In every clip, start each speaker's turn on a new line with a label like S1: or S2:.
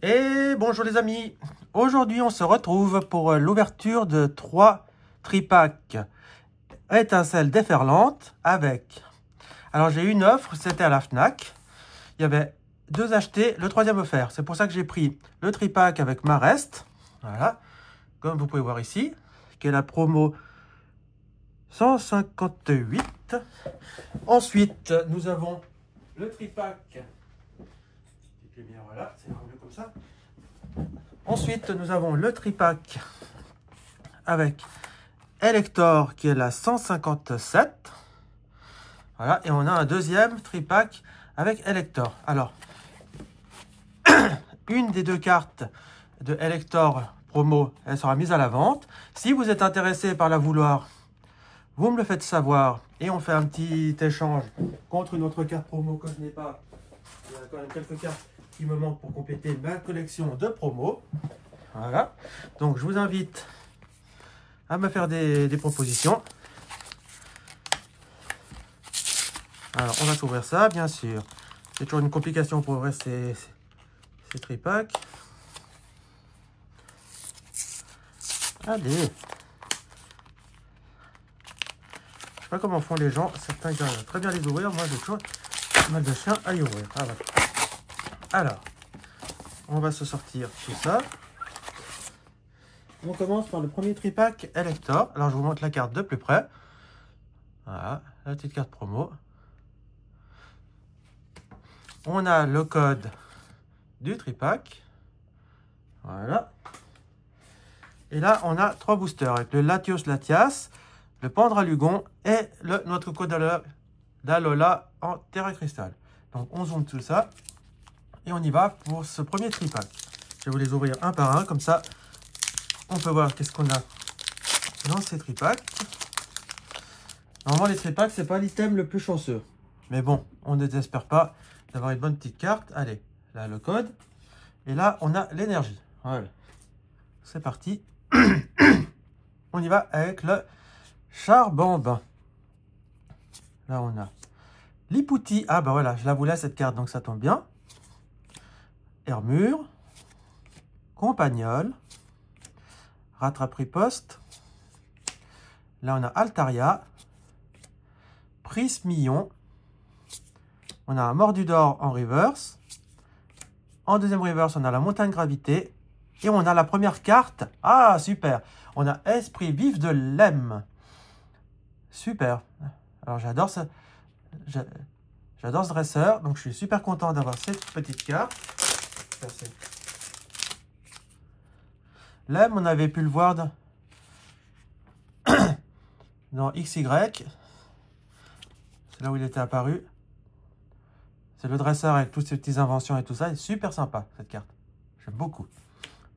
S1: Et bonjour les amis, aujourd'hui on se retrouve pour l'ouverture de 3 tripacks étincelles déferlantes avec... Alors j'ai eu une offre, c'était à la Fnac, il y avait 2 achetés, le 3e offert. C'est pour ça que j'ai pris le tripack avec Marest, voilà, comme vous pouvez voir ici, qui est la promo 158. Ensuite nous avons le tripack... Voilà, c'est mieux comme ça. Ensuite, nous avons le tripack avec Elector qui est la 157. Voilà, et on a un deuxième tripack avec Elector. Alors, une des 2 cartes de Elector promo, elle sera mise à la vente. Si vous êtes intéressé par la vouloir, vous me le faites savoir et on fait un petit échange contre une autre carte promo que je n'ai pas. Il y a quand même quelques cartes qui me manquent pour compléter ma collection de promos. Voilà. Donc, je vous invite à me faire des propositions. Alors, on va s'ouvrir ça, bien sûr. C'est toujours une complication pour ouvrir ces tripacks. Allez. Je sais pas comment font les gens. Certains ils arrivent très bien à les ouvrir. Moi, j'ai toujours mal de chien à y ouvrir. Ah, voilà. Alors, on va se sortir tout ça. On commence par le premier tripack Elector. Alors, je vous montre la carte de plus près. Voilà, la petite carte promo. On a le code du tripack. Voilà. Et là, on a 3 boosters avec le Latios Latias, le Pandralugon et notre code d'Alola en Terra Cristal. Donc, on zoome tout ça. Et on y va pour ce premier tripack. Je vais vous les ouvrir un par un, comme ça, on peut voir qu'est-ce qu'on a dans ces tripacks. Normalement, les tripacks, c'est pas l'item le plus chanceux. Mais bon, on ne désespère pas d'avoir une bonne petite carte. Allez, là, le code. Et là, on a l'énergie. Voilà. C'est parti. On y va avec le Charbambin. Là, on a Lipouti. Ah, bah voilà, je la voulais cette carte, donc ça tombe bien. Hermure, Compagnol, Rattrape-Riposte. Là, on a Altaria, Prismillon. On a un Mordudor en reverse. En deuxième reverse, on a la Montagne Gravité. Et on a la première carte. Ah, super. On a Esprit Vif de Lem. Super. Alors, j'adore ça. J'adore ce dresseur. Donc, je suis super content d'avoir cette petite carte. Lem, on avait pu le voir dans XY. C'est là où il était apparu. C'est le dresseur avec toutes ces petites inventions et tout ça. Il est super sympa, cette carte. J'aime beaucoup.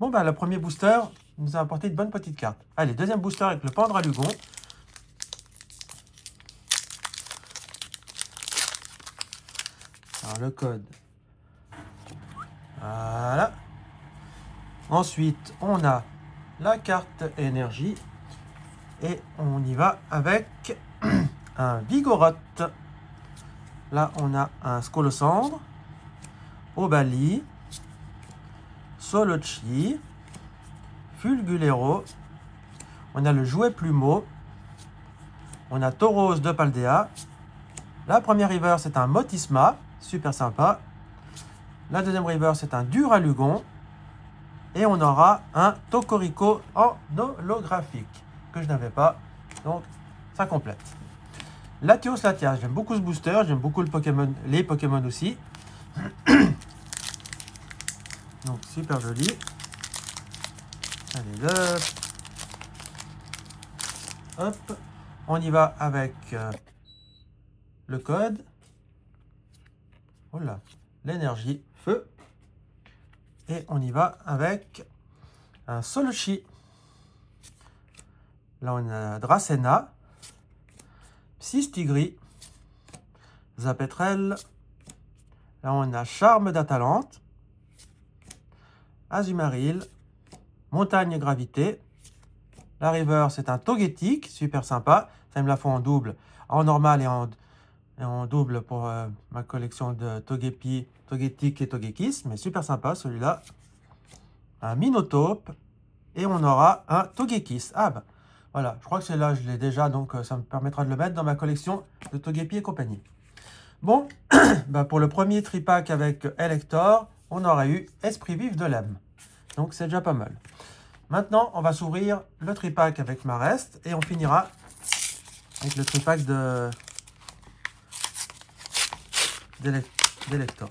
S1: Bon, ben, le premier booster nous a apporté une bonne petite carte. Allez, deuxième booster avec le Pandralugon. Alors, le code. Voilà. Ensuite, on a la carte énergie. Et on y va avec un Vigoroth. Là, on a un Scolosandre, Obali, Solochi, Fulgulero. On a le Jouet Plumeau. On a Tauros de Paldea. La première river, c'est un Motisma. Super sympa. La deuxième river, c'est un Duralugon. Et on aura un Tocorico en holographique, que je n'avais pas. Donc, ça complète. Latios Latias, j'aime beaucoup ce booster. J'aime beaucoup les Pokémon aussi. Donc, super joli. Allez, hop. On y va avec le code. Voilà. L'énergie, feu. Et on y va avec un Solochi. Là, on a Dracena, Psystigri, Zapetrel. Là, on a Charme d'Atalante, Azumarill, Montagne Gravité. La river, c'est un Togetic, super sympa. Ça me la font en double, en normal et en double pour ma collection de Togepi, Togetic et Togekis. Mais super sympa celui-là. un Minotape et on aura un Togekiss. Ah bah voilà, je crois que c'est là, je l'ai déjà, donc ça me permettra de le mettre dans ma collection de Togepi et compagnie. Bon, bah pour le premier tripack avec Elector, on aura eu Esprit Vif de Lem. Donc c'est déjà pas mal. Maintenant, on va s'ouvrir le tripack avec Marest et on finira avec le tripack d'Elector.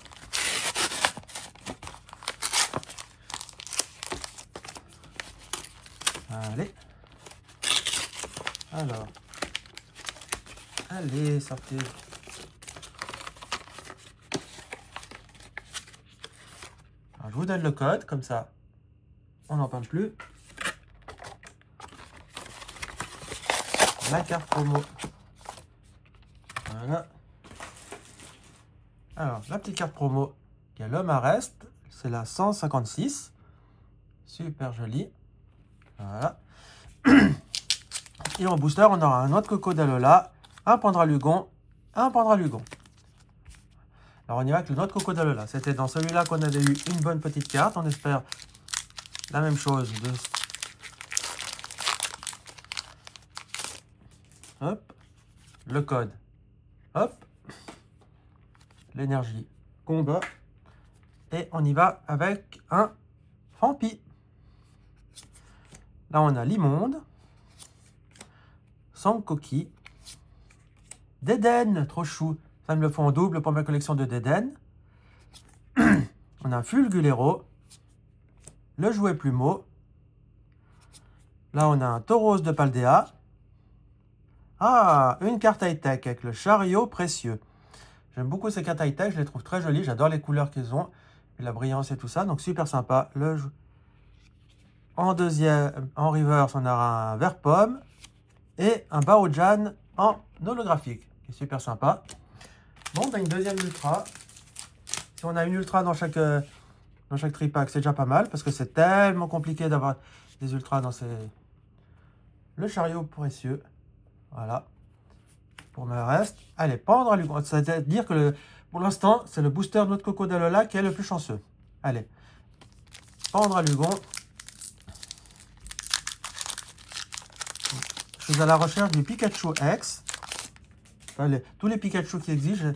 S1: Allez. Alors. Allez, sortez. Alors, je vous donne le code, comme ça, on n'en parle plus. La carte promo. Voilà. Alors, la petite carte promo, il y a l'homme à reste, c'est la 156. Super joli. Voilà. Et en booster, on aura un autre Coco d'Alola, un Pandralugon, un Pandralugon. Alors, on y va avec le autre Coco d'Alola. C'était dans celui-là qu'on avait eu une bonne petite carte. On espère la même chose. Hop. Le code. Hop. L'énergie. Combat. Et on y va avec un Fampi. Là, on a l'immonde. Sankoki. Dédenne, trop chou. Ça me le faut en double pour ma collection de Dédenne. On a un Fulgulero. Le jouet plumeau. Là, on a un Tauros de Paldea. Ah, une carte high-tech avec le chariot précieux. J'aime beaucoup ces cartes high-tech, je les trouve très jolies. J'adore les couleurs qu'ils ont, et la brillance et tout ça. Donc, super sympa. En deuxième, en reverse, on aura un vert pomme et un Baojan en holographique, qui est super sympa. Bon, on a une deuxième ultra. Si on a une ultra dans chaque tripack, c'est déjà pas mal, parce que c'est tellement compliqué d'avoir des ultras dans ces... Le chariot précieux. Voilà. Pour le reste, allez, Pandralugon. C'est-à-dire que pour l'instant, c'est le booster de notre Coco d'Alola qui est le plus chanceux. Allez. Pandralugon. Je suis à la recherche du Pikachu X. Allez, tous les Pikachu qui existent,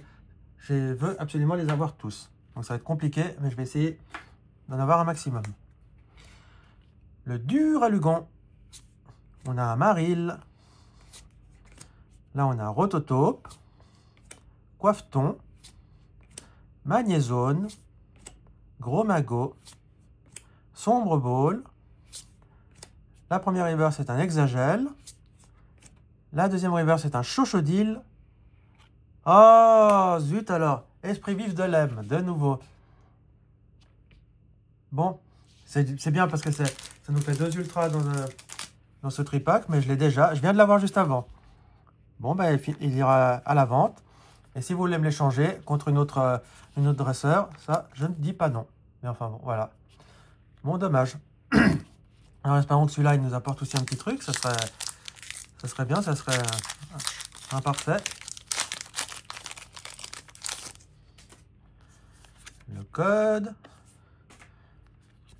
S1: je veux absolument les avoir tous. Donc ça va être compliqué, mais je vais essayer d'en avoir un maximum. Le Duralugon. On a un Maril. Là, on a un Rototope. Coiffeton. Magnézone. Gros Mago. Sombre Ball. La première river, c'est un Exagel. La deuxième river, c'est un Chochodile. Oh, zut alors. Esprit Vif de Lem, de nouveau. Bon, c'est bien parce que ça nous fait 2 ultras dans ce tripack, mais je l'ai déjà. Je viens de l'avoir juste avant. Bon, ben, il ira à la vente. Et si vous voulez me l'échanger contre une autre dresseur, ça, je ne dis pas non. Mais enfin, bon, voilà. Bon, dommage. Alors, espérons que celui-là, il nous apporte aussi un petit truc. Ça serait bien, ça serait un parfait. Le code.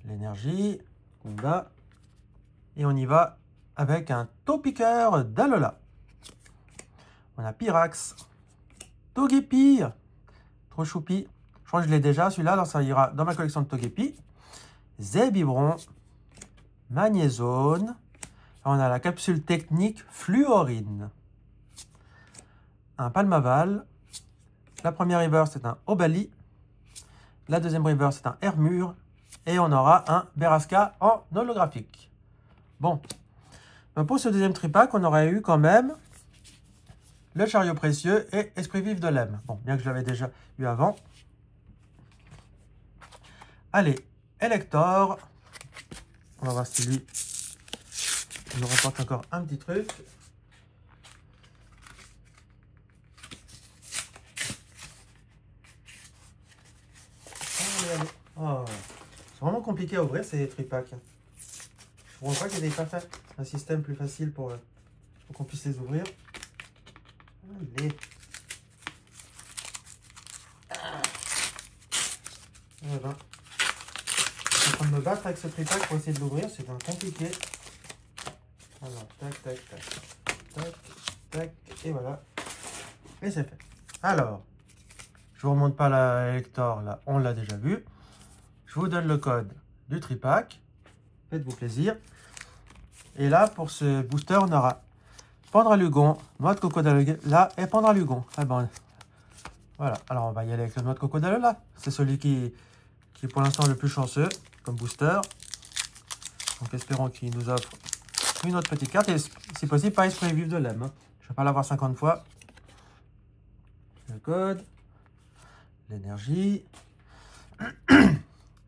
S1: L'énergie. Combat. Et on y va avec un Topiqueur d'Alola. On a Pyrax. Togepi. Trop choupi. Je crois que je l'ai déjà, celui-là. Alors, ça ira dans ma collection de Togepi. Zébibron. Magnézone. On a la capsule technique Fluorine. Un Palmaval. La première river, c'est un Obali. La deuxième river, c'est un Hermure. Et on aura un Berasca en holographique. Bon. Pour ce deuxième tripack, on aurait eu quand même le chariot précieux et Esprit Vif de Lem. Bon, bien que je l'avais déjà eu avant. Allez, Elector. On va voir si lui nous rapporte encore un petit truc. Allez, allez. Oh, c'est vraiment compliqué à ouvrir ces tripacks. Je ne comprends pas qu'ils n'aient pas fait un système plus facile pour qu'on puisse les ouvrir. Allez. Ah ben. train de me battre avec ce tripack pour essayer de l'ouvrir. C'est compliqué. Alors, tac, tac, tac. Tac, tac. Et voilà. Et c'est fait. Alors, je vous remonte pas la Elector, là, on l'a déjà vu. Je vous donne le code du tripack. Faites-vous plaisir. Et là, pour ce booster, on aura Pendralugon, noix de cocodalola et Pendralugon. Ah ben, voilà. Alors, on va y aller avec le noix de cocodalola. C'est celui qui est pour l'instant le plus chanceux comme booster. Donc, espérons qu'il nous offre une autre petite carte. Et si possible, pas esprit vif de lème. Hein. Je ne vais pas l'avoir 50 fois. Le code. L'énergie.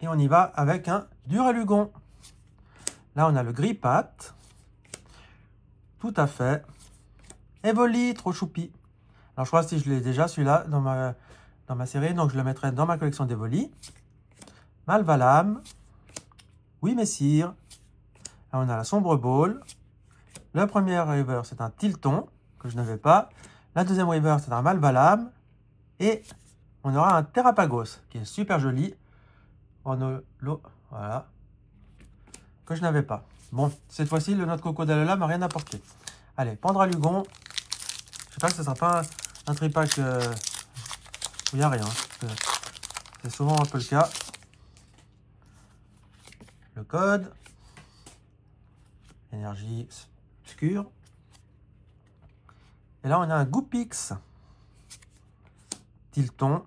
S1: Et on y va avec un Duralugon. Là, on a le Grippat. Tout à fait. Evoli, trop choupi. Alors, je crois que je l'ai déjà, celui-là, dans ma série. Donc, je le mettrai dans ma collection d'Evoli. Malvalam. Oui, messire. Là, on a la Sombre Ball. Le premier river, c'est un Tilton, que je n'avais pas. La deuxième river, c'est un Malvalam. Et on aura un Terrapagos, qui est super joli. En holo, voilà. Que je n'avais pas. Bon, cette fois-ci, le notre cocodalola m'a rien apporté. Allez, Pendralugon. Je sais pas si ce sera pas un tripack où il n'y a rien. C'est souvent un peu le cas. Le code. Énergie obscure. Et là, on a un Goupix. Tilton.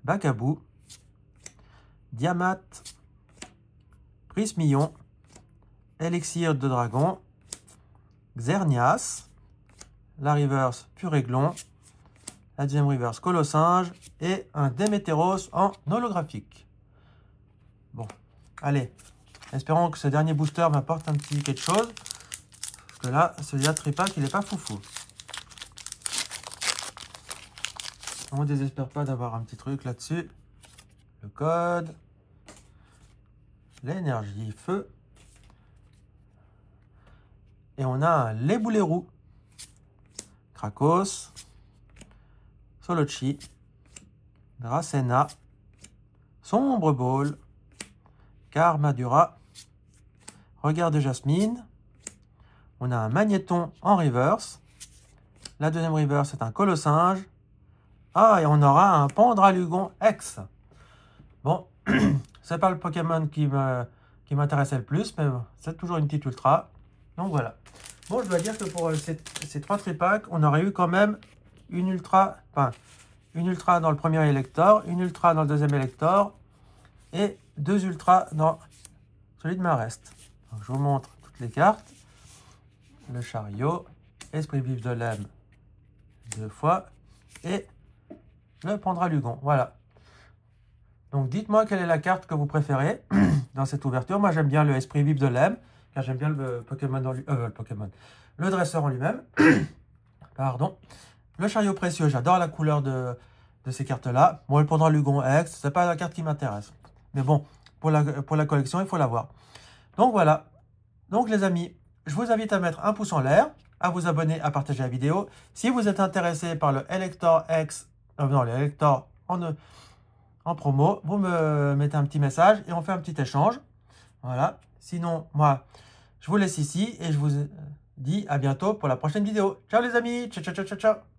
S1: Bacabou. Diamat. Prismillon. Élixir de dragon. Xernias. La reverse Puréglon. La deuxième reverse Colossinge. Et un Démétéros en holographique. Bon, allez. Espérons que ce dernier booster m'apporte un petit quelque chose. Parce que là, celui-là de tripack, il n'est pas foufou. On ne désespère pas d'avoir un petit truc là-dessus. Le code. L'énergie feu. Et on a un Leboulérou. Krakos. Solochi. Dracena. Sombre Ball. Karmadura. Regard de Jasmine. On a un Magnéton en reverse. La deuxième reverse, c'est un Colossinge. Ah, et on aura un Pendralugon X. Bon, c'est pas le Pokémon qui m'intéressait le plus, mais c'est toujours une petite ultra. Donc voilà. Bon, je dois dire que pour ces trois tripacks, on aurait eu quand même une ultra, enfin, une ultra dans le premier Elector, une ultra dans le deuxième Elector, et deux ultras dans celui de Marest. Donc, je vous montre toutes les cartes. Le chariot, esprit vif de lème 2 fois, et le Pendralugon. Voilà. Donc dites-moi quelle est la carte que vous préférez dans cette ouverture. Moi j'aime bien le esprit vif de lème, car j'aime bien le Pokémon dans le dresseur en lui-même. Pardon. Le chariot précieux, j'adore la couleur de ces cartes-là. Moi, le Pendralugon X, c'est pas la carte qui m'intéresse. Mais bon, pour la collection, il faut l'avoir. Donc voilà. Donc les amis, je vous invite à mettre un pouce en l'air, à vous abonner, à partager la vidéo. Si vous êtes intéressé par le Elector X, non, le Elector en promo, vous me mettez un petit message et on fait un petit échange. Voilà. Sinon, moi, je vous laisse ici et je vous dis à bientôt pour la prochaine vidéo. Ciao les amis. Ciao, ciao, ciao, ciao, ciao.